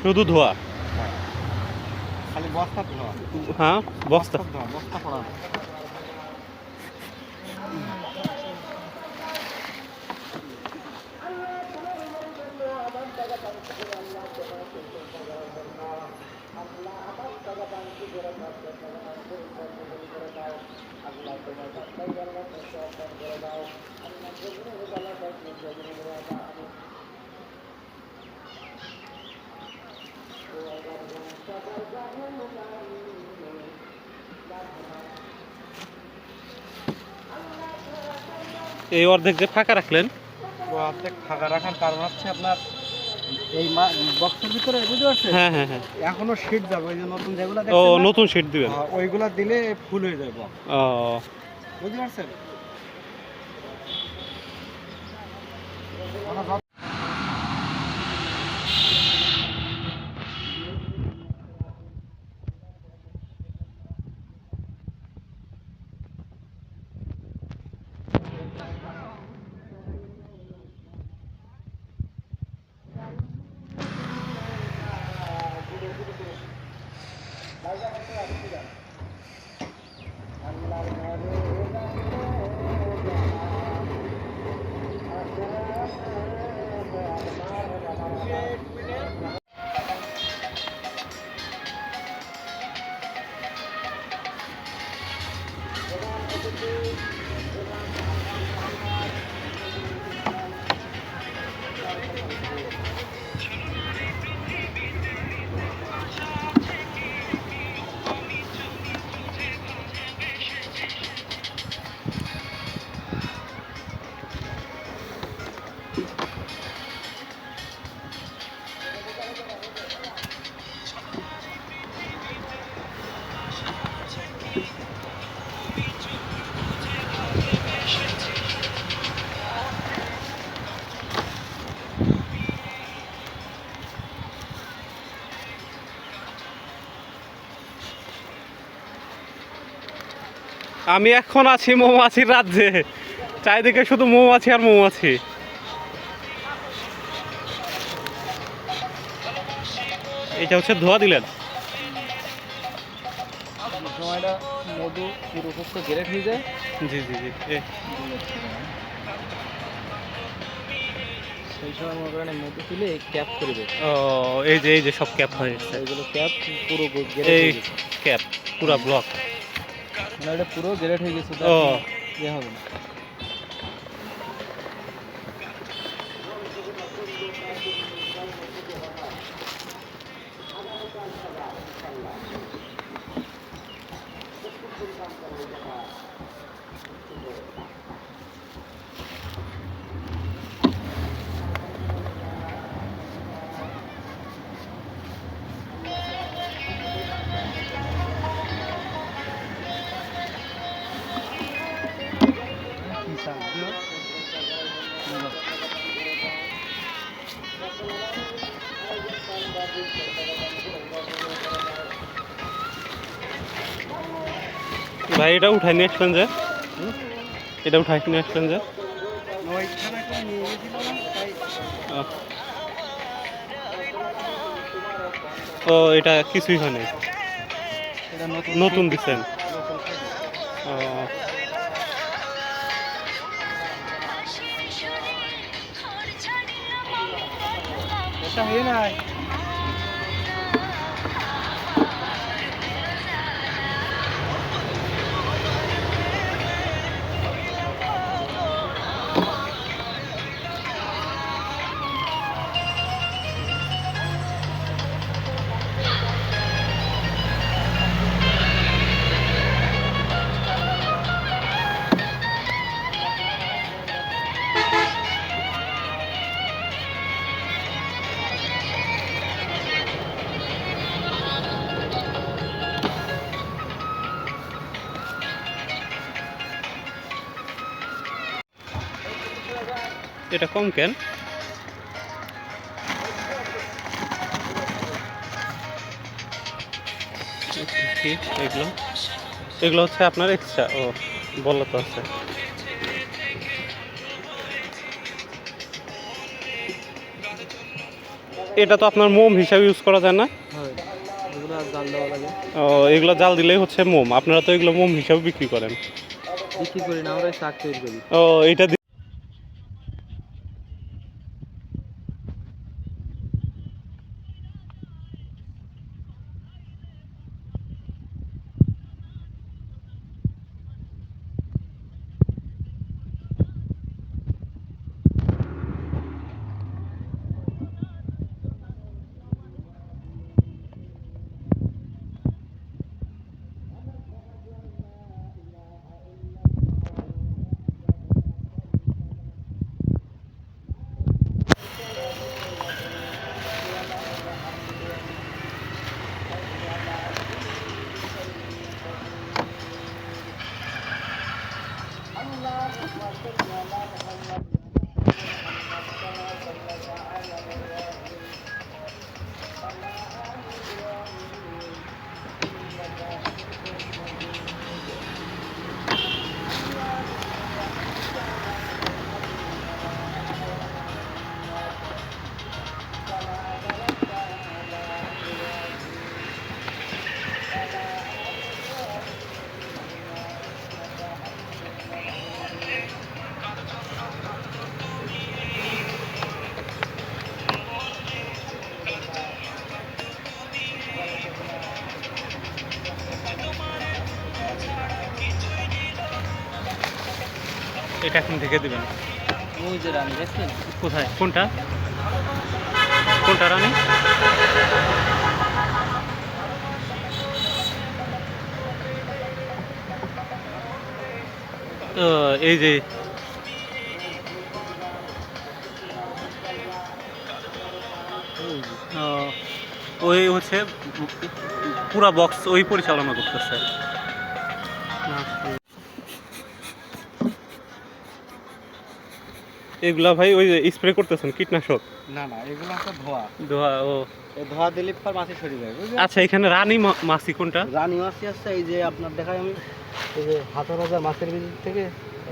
শুধু ধোয়া? খালি বস্তা ধোয়া। হ্যাঁ, বস্তা ধোয়া, বস্তা পড়া। এই অর্ধেক যে ফাঁকা রাখলেন? ও অর্ধেক ফাঁকা রাখার কারণ হচ্ছে আপনার এই বক্সের ভিতরে, বুঝতে পারছেন? হ্যাঁ হ্যাঁ হ্যাঁ। এখনো শীট যাবে, ওই যে নতুন যেগুলো ও, দেখছেন না? নতুন শীট দিবেন? ওইগুলা দিলে ফুল হয়ে যাবে। ও, বুঝতে পারছেন? আমি এখন আছি মৌমাছির রাজ্যে। চারিদিকে শুধু মৌমাছি আর মৌমাছি। এটা হচ্ছে ধোয়া দিলেন? সময়টা মধু পুরো পক্ষ গ্রেট হয়ে যায়। জি জি জি। সেই সময় মনে করেন মধু তুলে ক্যাপ করে দেয়। ও, এই যে সব ক্যাপ হয়ে গেছে। এইগুলো ক্যাপ পুরো এই ক্যাপ পুরা ব্লক, মানে এটা পুরো গ্রেট হয়ে গেছে। ও, ইয়ে হবে না। ভাই এটা উঠাই নিয়ে আসলেন যে? এটা উঠাই নিয়ে আসলেন যে? ও, এটা কিছুই হয়নি, নতুন দিচ্ছেন? ও, এটা হয়ে নাই। এটা কম কেন? এগুলো এগুলো হচ্ছে আপনার এক্সট্রা? ও, বললো তো আছে। এটা তো আপনার মোম হিসাবে ইউজ করা যায় না? হয়, এগুলো আর জাল দেওয়া লাগে। ও, এগুলো জাল দিলেই হচ্ছে মোম, আপনারা তো এগুলো মোম হিসাবে বিক্রি করেন। বিক্রি করি না, আমরা শাক তৈরি করি। ও, এটা এটা এখন থেকে দিবেন। ওই যে রানী দেখছেন? কোথায়? কোনটা কোনটা রানী? তো এই যে ওই হচ্ছে পুরা বক্স ওই পরিচালনা করতেছে। এগুলা ভাই ওই যে স্প্রে করতেছেন কীটনাশক? না না, এগুলো হচ্ছে ধোয়া। ধোয়া? ও এই ধোয়া দিলে পর মাছি সরে যায়, বুঝলেন? আচ্ছা, এখানে রানী মাছি কোনটা? রানী মাছি আছে, এই যে আপনার দেখাই আমি, এই যে হাতের হাজার মাছের ভিতর থেকে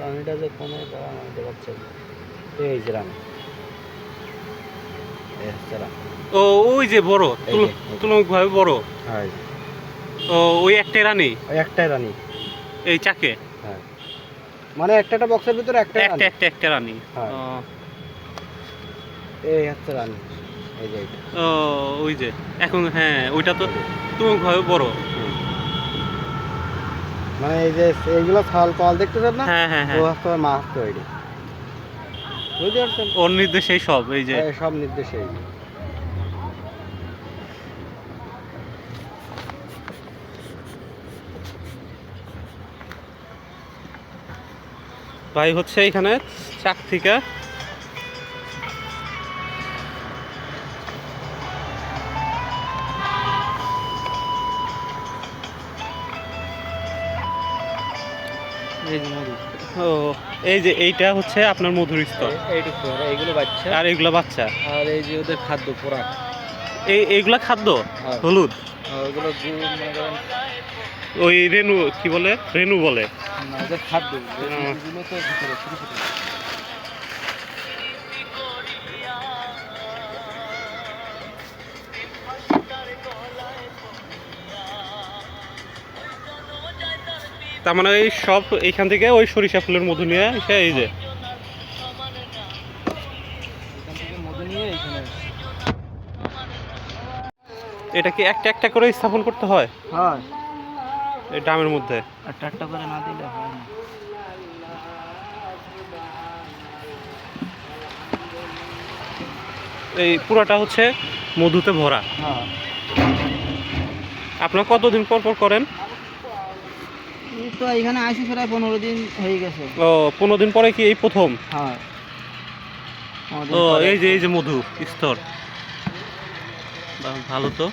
রানীটা যে কোনে দেখাচ্ছে, এই যে রানী, এই হচ্ছে রানী। ও, ওই যে বড়, এই যে, তুলনামূলকভাবে বড়। হ্যাঁ, ও, ওই একটাই রানী ওই একটাই রানী। এই চাকে? হ্যাঁ, মানে একটা বক্সের ভিতরে একটাই রানী। একটা রানী। হ্যাঁ। ও, এই হচ্ছে রানী, এই যে এইটা। ও, ওই যে এখন, হ্যাঁ ওইটা তো তুলনামূলকভাবে বড়। মানে এই যে এইগুলো ছাল পাল দেখতেছেন না? হ্যাঁ হ্যাঁ হ্যাঁ, ও হচ্ছে মাছ তৈরি, বুঝতে পারছেন? ওর নির্দেশেই সব। এই যে এই সব নির্দেশে। ভাই হচ্ছে এখানে চাক থেকে এই যে মধু। ও, এই যে এইটা হচ্ছে আপনার মধুর স্তর, এইগুলো বাচ্চা, আর এগুলো বাচ্চা। আর এই যে ওদের খাদ্য পোড়া, এইগুলা খাদ্য। হ্যাঁ। হলুদ? ওইগুলো মনে করেন ওই রেনু কি বলে, রেনু বলে না, ওদের খাদ্য এগুলো তো ভিতরে ছোট ছোট। তার মানে এই সব এইখান থেকে ওই সরিষা ফুলের মধু নিয়ে এসে এই যে এখান থেকে মধু নিয়ে এখানে। এটা কি একটা একটা করে স্থাপন করতে হয় হ্যাঁ, এই ড্রামের মধ্যে? একটা একটা করে না দিলে হয় না। এই পুরাটা হচ্ছে মধুতে ভরা। হ্যাঁ, আপনারা কতদিন পর পর করেন? এই তো এখানে আসি প্রায় 15 দিন হয়ে গেছে। ও, 15 দিন পরে কি এই প্রথম? হ্যাঁ। ও, এই যে মধু স্তর, বাহ, ভালো তো।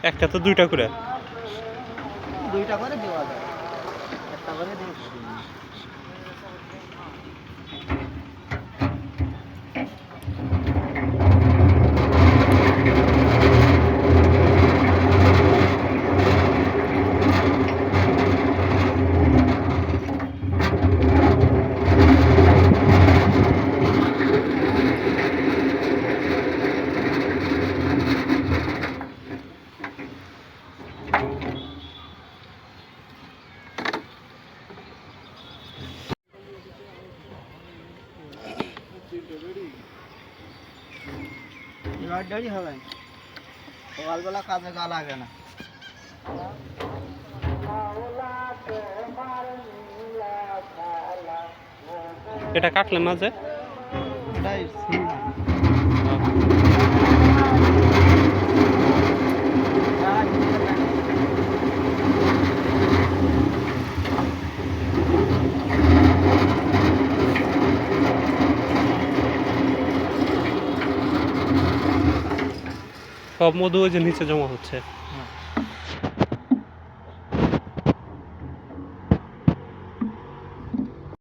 একটা তো দুইটা করে? দুইটা করে দেওয়া যায়, একটা করে দিয়ে এবার দেরি হবে সকালবেলা কাজে গা লাগে না। এটা কাটলেন না যে? এটাই ছিল। সব মধু ওই যে নিচে জমা হচ্ছে। হ্যাঁ।